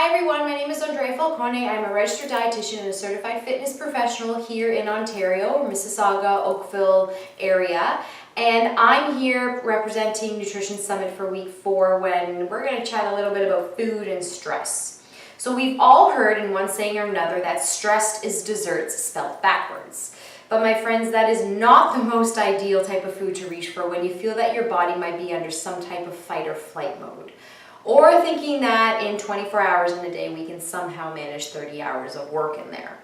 Hi everyone, my name is AndreaFalcone. I'm a registered dietitian and a certified fitness professional here in Ontario, Mississauga, Oakville area. And I'm here representing Nutrition Summit for week 4 when we're going to chat a little bit about food and stress. So we've all heard in one saying or another that stressed is desserts spelled backwards. But my friends, that is not the most ideal type of food to reach for when you feel that your body might be under some type of fight or flight mode. Or thinking that in 24 hours in a day we can somehow manage 30 hours of work in there.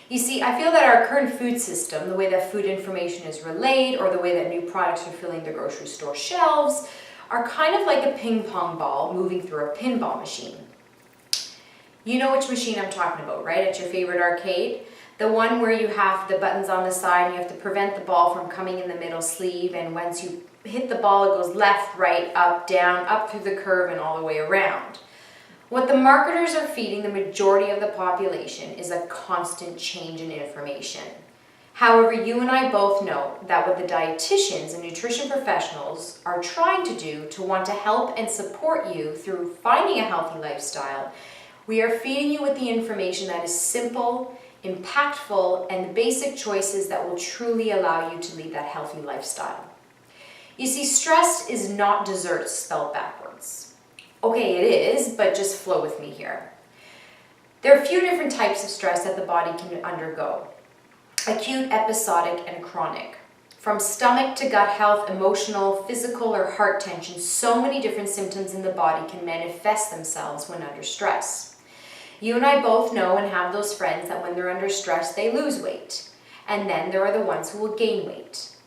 You see, I feel that our current food system, the way that food information is relayed or the way that new products are filling the grocery store shelves, are kind of like a ping pong ball moving through a pinball machine. You know which machine I'm talking about, right? At your favorite arcade? The one where you have the buttons on the side and you have to prevent the ball from coming in the middle sleeve, and once you hit the ball it goes left, right, up, down, up through the curve and all the way around. What the marketers are feeding the majority of the population is a constant change in information. However, you and I both know that what the dietitians and nutrition professionals are trying to do to want to help and support you through finding a healthy lifestyle, we are feeding you with the information that is simple, impactful, and the basic choices that will truly allow you to lead that healthy lifestyle. You see, stress is not desserts spelled backwards. Okay, it is, but just flow with me here. There are a few different types of stress that the body can undergo. Acute, episodic, and chronic. From stomach to gut health, emotional, physical, or heart tension, so many different symptoms in the body can manifest themselves when under stress. You and I both know and have those friends that when they're under stress, they lose weight. And then there are the ones who will gain weight.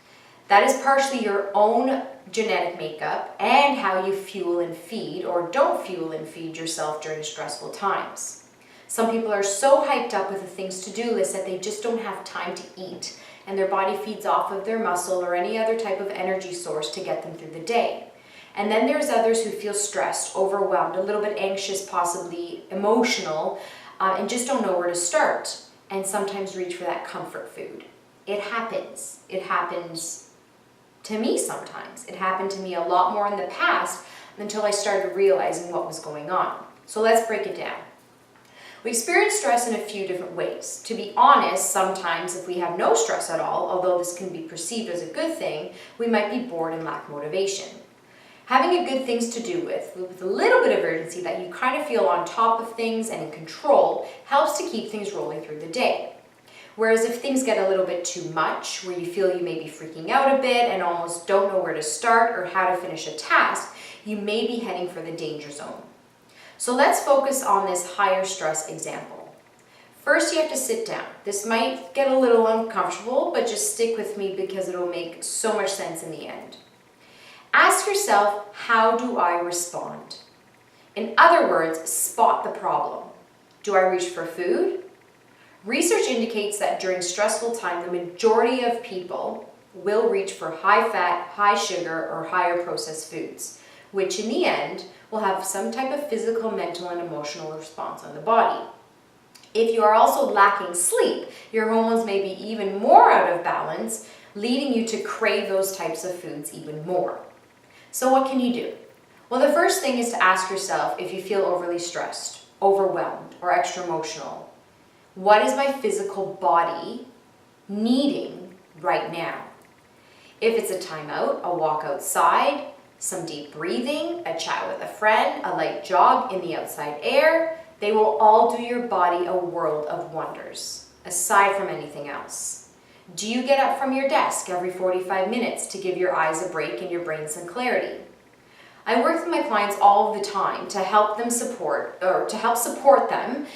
That is partially your own genetic makeup and how you fuel and feed or don't fuel and feed yourself during stressful times. Some people are so hyped up with the things to do list that they just don't have time to eat, and their body feeds off of their muscle or any other type of energy source to get them through the day. And then there's others who feel stressed, overwhelmed, a little bit anxious, possibly emotional, and just don't know where to start, and sometimes reach for that comfort food. It happens. It happens to me sometimes. It happened to me a lot more in the past until I started realizing what was going on. So let's break it down. We experience stress in a few different ways. To be honest, sometimes if we have no stress at all, although this can be perceived as a good thing, we might be bored and lack motivation. Having a good things to do with a little bit of urgency that you kind of feel on top of things and in control helps to keep things rolling through the day. Whereas if things get a little bit too much, where you feel you may be freaking out a bit and almost don't know where to start or how to finish a task, you may be heading for the danger zone. So let's focus on this higher stress example. First, you have to sit down. This might get a little uncomfortable, but just stick with me because it'll make so much sense in the end. Ask yourself, how do I respond? In other words, spot the problem. Do I reach for food? Research indicates that during stressful time, the majority of people will reach for high fat, high sugar, or higher processed foods, which in the end will have some type of physical, mental, and emotional response on the body. If you are also lacking sleep, your hormones may be even more out of balance, leading you to crave those types of foods even more. So what can you do? Well, the first thing is to ask yourself if you feel overly stressed, overwhelmed, or extra emotional. What is my physical body needing right now? If it's a timeout, a walk outside, some deep breathing, a chat with a friend, a light jog in the outside air, they will all do your body a world of wonders, aside from anything else. Do you get up from your desk every 45 minutes to give your eyes a break and your brain some clarity? I work with my clients all the time to help support them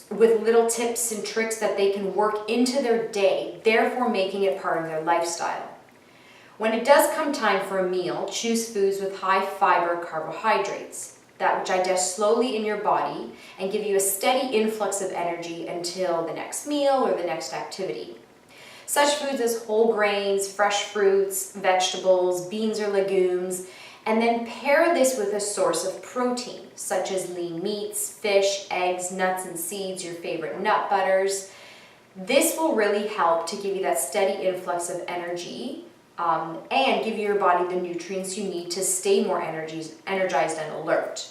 with little tips and tricks that they can work into their day, therefore making it part of their lifestyle. When it does come time for a meal, choose foods with high fiber carbohydrates that will digest slowly in your body and give you a steady influx of energy until the next meal or the next activity. Such foods as whole grains, fresh fruits, vegetables, beans or legumes, and then pair this with a source of protein, such as lean meats, fish, eggs, nuts and seeds, your favorite nut butters. This will really help to give you that steady influx of energy and give your body the nutrients you need to stay more energized and alert.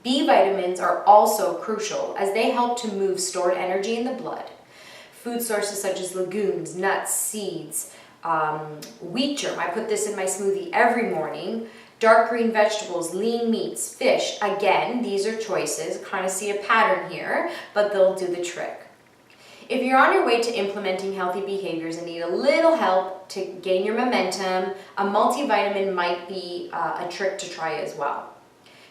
B vitamins are also crucial as they help to move stored energy in the blood. Food sources such as legumes, nuts, seeds, wheat germ, I put this in my smoothie every morning, dark green vegetables, lean meats, fish, again, these are choices, kind of see a pattern here, but they'll do the trick. If you're on your way to implementing healthy behaviors and need a little help to gain your momentum, a multivitamin might be a trick to try as well.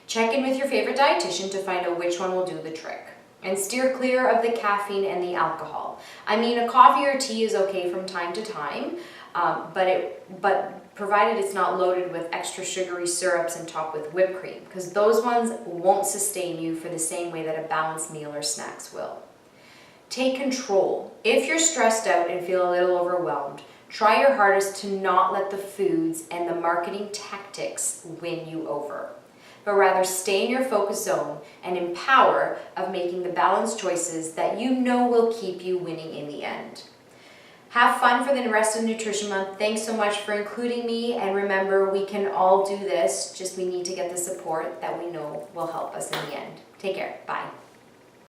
Check in with your favorite dietitian to find out which one will do the trick. And steer clear of the caffeine and the alcohol. I mean, a coffee or tea is okay from time to time, but provided it's not loaded with extra sugary syrups and topped with whipped cream, because those ones won't sustain you for the same way that a balanced meal or snacks will. Take control. If you're stressed out and feel a little overwhelmed, try your hardest to not let the foods and the marketing tactics win you over, but rather stay in your focus zone and in power of making the balanced choices that you know will keep you winning in the end. Have fun for the rest of Nutrition Month. Thanks so much for including me, and remember, we can all do this, just we need to get the support that we know will help us in the end. Take care. Bye.